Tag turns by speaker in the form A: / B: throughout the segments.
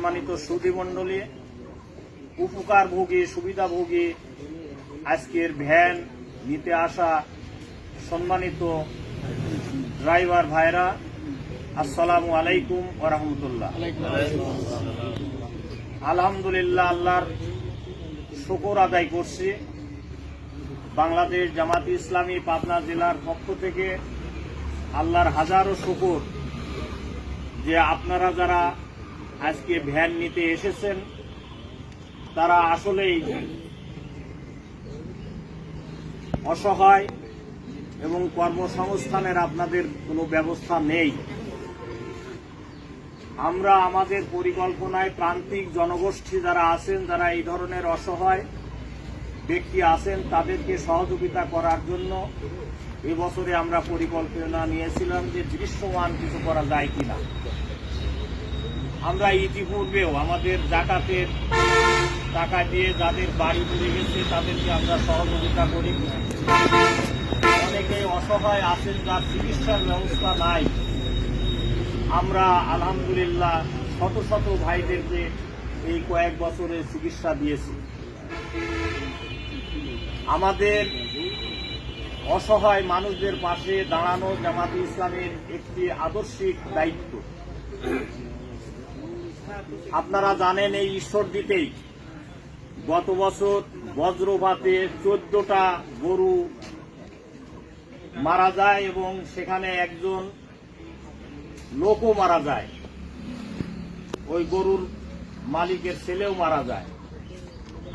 A: সম্মানিত সুধীমণ্ডলী, উপকারভোগী সুবিধাভোগী আজকের ভ্যান নিতে আসা সম্মানিত ড্রাইভার ভাইরা, আসসালামু আলাইকুম ওয়া রাহমাতুল্লাহ। আলহামদুলিল্লাহ, আল্লাহর শুকর আদায় করছি। বাংলাদেশ জামাত ইসলামী পাবনা জেলার পক্ষ থেকে আল্লাহর হাজারো শুকর যে আপনারা যারা আজকে ভ্যান নিতে এসেছেন তারা আসলেই অসহায় এবং কর্মসংস্থানের আপনাদের কোনো ব্যবস্থা নেই। আমরা আমাদের পরিকল্পনায় প্রান্তিক জনগোষ্ঠী যারা আছেন, যারা এই ধরনের অসহায় ব্যক্তি আছেন, তাদেরকে সহযোগিতা করার জন্য এবছরে আমরা পরিকল্পনা নিয়েছিলাম যে দৃশ্যমান কিছু করা যায় কিনা। আমরা ইতিপূর্বেও আমাদের জাকাতের টাকা দিয়ে যাদের বাড়ি পুড়ে গেছে তাদেরকে আমরা সহযোগিতা করি। অনেকে অসহায় আছেন যার চিকিৎসার ব্যবস্থা নাই, আমরা আলহামদুলিল্লাহ শত শত ভাইদেরকে এই কয়েক বছরে চিকিৎসা দিয়েছি। আমাদের অসহায় মানুষদের পাশে দাঁড়ানো জামাতে ইসলামের একটি আদর্শিক দায়িত্ব। আপনারা জানেন, এই ঈশ্বরদীতেই গত বছর বজ্রপাতে 14টা গরু মারা যায় এবং সেখানে একজন লোকও মারা যায়, ওই গরুর মালিকের ছেলেও মারা যায়।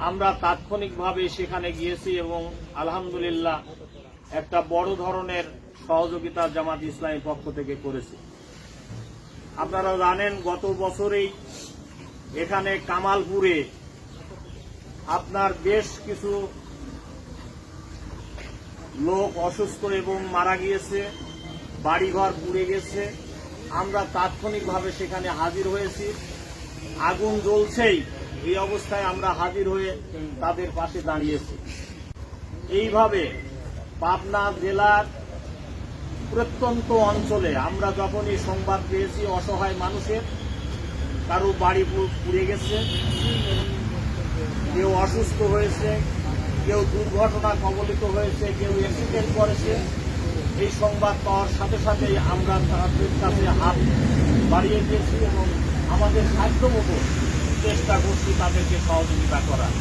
A: আমরা তাৎক্ষণিকভাবে সেখানে গিয়েছি এবং আলহামদুলিল্লাহ একটা বড় ধরনের সহযোগিতা জামাত ইসলামের পক্ষ থেকে করেছি। আপনারা জানেন, গত বছরেই এখানে কামালপুরে আপনার বেশ কিছু লোক অসুস্থ এবং মারা গিয়েছে, বাড়িঘর পুড়ে গেছে। আমরা তাৎক্ষণিকভাবে সেখানে হাজির হয়েছি। আগুন জ্বলছেই, এই অবস্থায় আমরা হাজির হয়ে তাদের পাশে দাঁড়িয়েছি। এইভাবে পাবনা জেলার প্রত্যন্ত অঞ্চলে আমরা যখনই সংবাদ পেয়েছি অসহায় মানুষের কারো বাড়ি পুড়ে গেছে, কেউ অসুস্থ হয়েছে, কেউ দুর্ঘটনা কবলিত হয়েছে, কেউ অ্যাক্সিডেন্ট করেছে, এই সংবাদ পাওয়ার সাথে সাথেই আমরা তাদের কাছে হাত বাড়িয়ে দিয়েছি এবং আমাদের সাধ্যমতো চেষ্টা করছি তাদেরকে সহযোগিতা করার।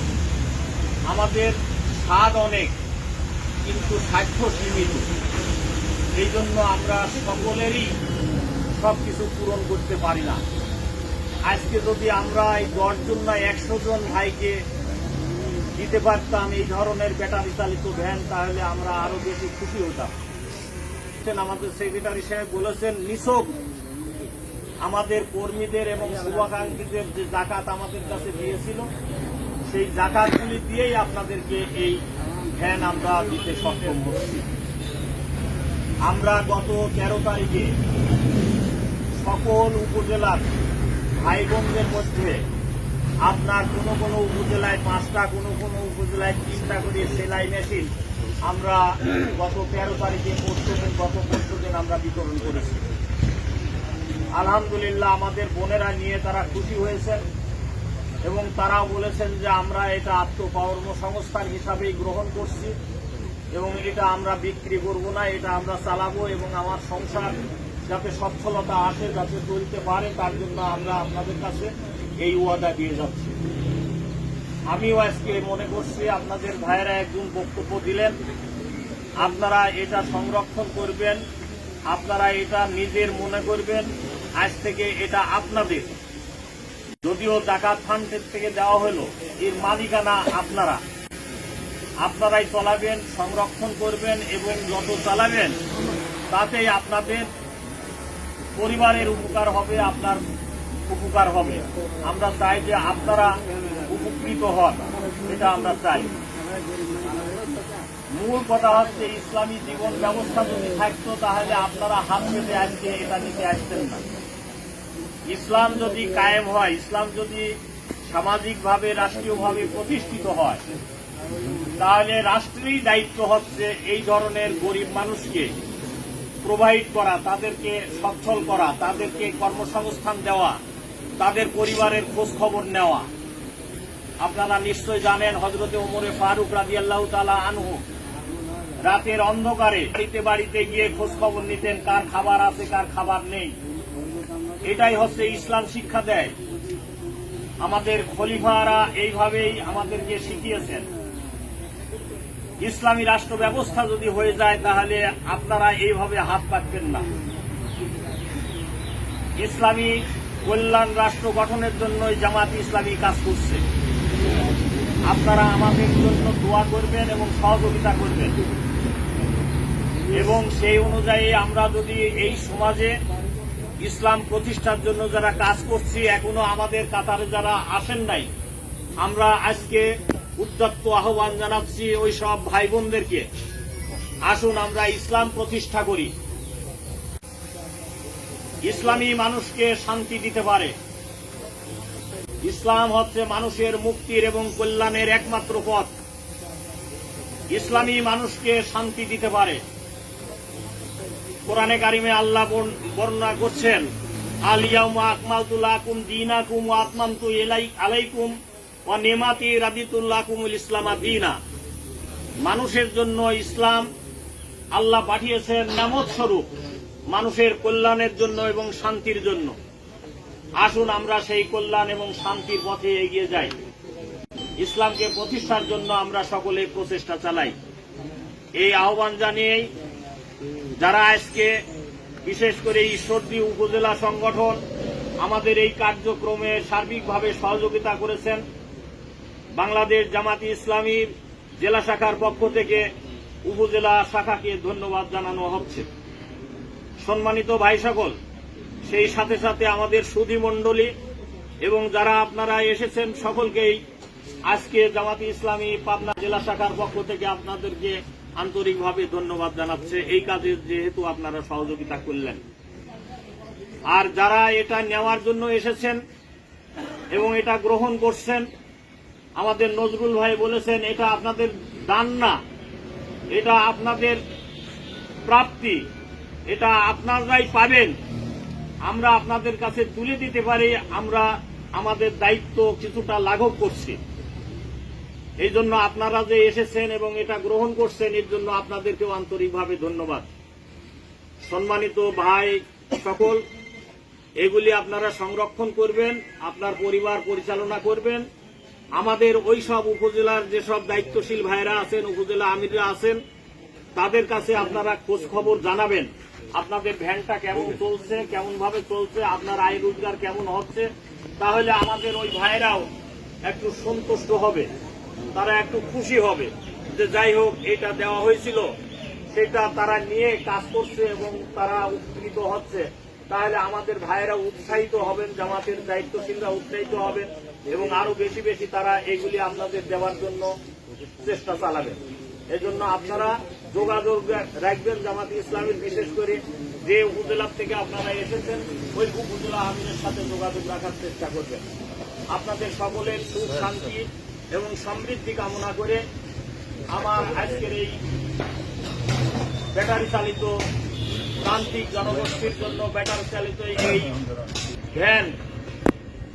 A: আমাদের স্বাদ অনেক, কিন্তু সাধ্য সীমিত। এই জন্য আমরা সকলেরই সবকিছু পূরণ করতে পারি না। আজকে যদি আমরা এই 10 জন না 100 জন ভাইকে দিতে পারতাম এই ধরনের ব্যাটারি চালিত ভ্যান, তাহলে আমরা আরো বেশি খুশি হতাম। আমাদের সেক্রেটারি সাহেব বলেছেন, নিছক আমাদের কর্মীদের এবং শুভাকাঙ্ক্ষীদের যে জাকাত আমাদের কাছে দিয়েছিল সেই জাকাতগুলি দিয়েই আপনাদেরকে এই ভ্যান আমরা দিতে সক্ষম হচ্ছি। আমরা গত 13 তারিখে সকল উপজেলার ভাই বোনদের মধ্যে আপনার কোনো কোনো উপজেলায় 5টা, কোনো কোনো উপজেলায় 3টা করে সেলাই মেশিন আমরা গত 13 তারিখে গত 14 দিন আমরা বিতরণ করেছি। আলহামদুলিল্লাহ, আমাদের বোনেরা নিয়ে তারা খুশি হয়েছেন এবং তারাও বলেছেন যে আমরা এটা আত্মকর্মসংস্থান হিসাবেই গ্রহণ করছি এবং এটা আমরা বিক্রি করব না, এটা আমরা চালাবো এবং আমার সংসার যাতে সচ্ছলতা আসে, যাতে চলতে পারে, তার জন্য আমরা আপনাদের কাছে এই ওয়াদা দিয়ে যাচ্ছি। আমিও আজকে মনে করছি আপনাদের ভাইয়েরা একজন বক্তব্য দিলেন, আপনারা এটা সংরক্ষণ করবেন, আপনারা এটা নিজের মনে করবেন, আজ থেকে এটা আপনাদের। যদিও জাকাত ফান্ডের থেকে দেওয়া হলো, এর মালিকানা আপনারাই চালাবেন, সংরক্ষণ করবেন এবং যত চালাবেন তাতেই আপনাদের পরিবারের উপকার হবে, আপনার উপকার হবে। আমরা চাই যে আপনারা উপকৃত হন, এটা আমরা চাই। মূল কথা হচ্ছে, ইসলামী জীবন ব্যবস্থা যদি থাকতো তাহলে আপনারা হাত পেতে আজকে এটা নিতে আসতেন না। ইসলাম যদি কায়েম হয়, ইসলাম যদি সামাজিকভাবে রাষ্ট্রীয়ভাবে প্রতিষ্ঠিত হয়, তাহলে রাষ্ট্রেরই দায়িত্ব হচ্ছে এই ধরনের গরিব মানুষকে প্রোভাইড করা, তাদেরকে সচ্ছল করা, তাদেরকে কর্মসংস্থান দেওয়া, তাদের পরিবারের খোঁজ খবর নেওয়া। আপনারা নিশ্চয় জানেন হযরতে ওমরে ফারুক রাদিয়াল্লাহু তাআলা আনহু রাতের অন্ধকারে বাড়িতে বাড়িতে গিয়ে খোঁজ খবর নিতেন, কার খাবার আছে কার খাবার নেই। এটাই হচ্ছে ইসলাম শিক্ষা দেয়। আমাদের খলিফারা এইভাবেই আমাদেরকে শিখিয়েছেন। ইসলামী রাষ্ট্র ব্যবস্থা যদি হয়ে যায় তাহলে আপনারা এইভাবে হাত পাতবেন না। ইসলামী কল্যাণ রাষ্ট্র গঠনের জন্যই জামাত ইসলামী কাজ করছে। আপনারা আমাদের জন্য দোয়া করবেন এবং সহযোগিতা করবেন, এবং সেই অনুযায়ী আমরা যদি এই সমাজে ইসলাম প্রতিষ্ঠার জন্য যারা কাজ করছি, এখনো আমাদের কাতারে যারা আসেন নাই, আমরা আজকে উদ্যত্ত আহ্বান জানাচ্ছি ওই সব ভাই বোনদেরকে, আসুন আমরা ইসলাম প্রতিষ্ঠা করি। ইসলামী মানুষকে শান্তি দিতে পারে। ইসলাম হচ্ছে মানুষের মুক্তির এবং কল্যাণের একমাত্র পথ। ইসলামী মানুষকে শান্তি দিতে পারে। কোরআনে কারিমে আল্লাহ বর্ণনা করছেন, আল ইয়াউমা আকমালতু লাকুম দীনাকুম ওয়া আতমামতু আলাইকুম ওয়া নিমাতি রাদিতু লাকুমুল ইসলামা দীনা। মানুষের জন্য ইসলাম আল্লাহ পাঠিয়েছেন নিয়ামত স্বরূপ, মানুষের কল্যাণের জন্য এবং শান্তির জন্য। আসুন আমরা সেই কল্যাণ এবং শান্তির পথে এগিয়ে যাই। ইসলামকে প্রতিষ্ঠার জন্য আমরা সকলে প্রচেষ্টা চালাই। এই আহ্বান জানিয়েই যারা আজকে বিশেষ করে ঈশ্বরদী উপজেলা সংগঠন আমাদের এই কার্যক্রমে সার্বিকভাবে সহযোগিতা করেছেন, বাংলাদেশ জামাতি ইসলামীর জেলা শাখার পক্ষ থেকে উপজেলা শাখাকে ধন্যবাদ জানানো হচ্ছে। সম্মানিত ভাই সকল, সেই সাথে সাথে আমাদের সুধী মণ্ডলী এবং যারা আপনারা এসেছেন সকলকেই আজকে জামাতি ইসলামী পাবনা জেলা শাখার পক্ষ থেকে আপনাদেরকে আন্তরিকভাবে ধন্যবাদ জানাচ্ছে এই কাজে যেহেতু আপনারা সহযোগিতা করলেন। আর যারা এটা নেওয়ার জন্য এসেছেন এবং এটা গ্রহণ করছেন, আমাদের নজরুল ভাই বলেছেন এটা আপনাদের দান না, এটা আপনাদের প্রাপ্তি, এটা আপনারাই পাবেন। আমরা আপনাদের কাছে তুলে দিতে পারি, আমরা আমাদের দায়িত্ব কিছুটা লাঘব করছি। এই জন্য আপনারা যে এসেছেন এবং এটা গ্রহণ করছেন এর জন্য আপনাদেরকেও আন্তরিকভাবে ধন্যবাদ। সম্মানিত ভাই সকল, এগুলি আপনারা সংরক্ষণ করবেন, আপনার পরিবার পরিচালনা করবেন। আমাদের ওই সব উপজেলার যেসব দায়িত্বশীল ভাইরা আছেন, উপজেলা আমিররা আছেন, তাদের কাছে আপনারা খোঁজ খবর জানাবেন আপনাদের ভ্যানটা কেমন চলছে, কেমন ভাবে চলছে, আপনার আয় রোজগার কেমন হচ্ছে। তাহলে আমাদের ওই ভাইরাও একটু সন্তুষ্ট হবে, তারা একটু খুশি হবে যে যাই হোক এটা দেওয়া হয়েছিল, সেটা তারা নিয়ে কাজ করছে এবং তারা উপকৃত হচ্ছে। তাহলে আমাদের ভাইয়েরা উৎসাহিত হবেন, জামাতের দায়িত্বশীলরা উৎসাহিত হবেন এবং আরো বেশি বেশি তারা এগুলি আপনাদের দেওয়ার জন্য চেষ্টা চালাবেন। এজন্য আপনারা যোগাযোগ রাখবেন জামাত ইসলামের, বিশেষ করে যে উপজেলা থেকে আপনারা এসেছেন ওই উপজেলা আমিরের সাথে যোগাযোগ রাখার চেষ্টা করবেন। আপনাদের সকলের সুখ শান্তি এবং সমৃদ্ধি কামনা করে আমার আজকের এই ব্যাটারি চালিত প্রান্তিক জনগোষ্ঠীর জন্য ব্যাটারি চালিত এই ভ্যান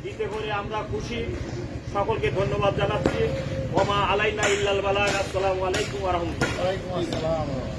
A: দিতে করে আমরা খুশি। সকলকে ধন্যবাদ জানাচ্ছি। ওমা আলাইনা ইল্লাল বালাগ। আসসালামু আলাইকুম ওয়া রাহমাতুল্লাহ।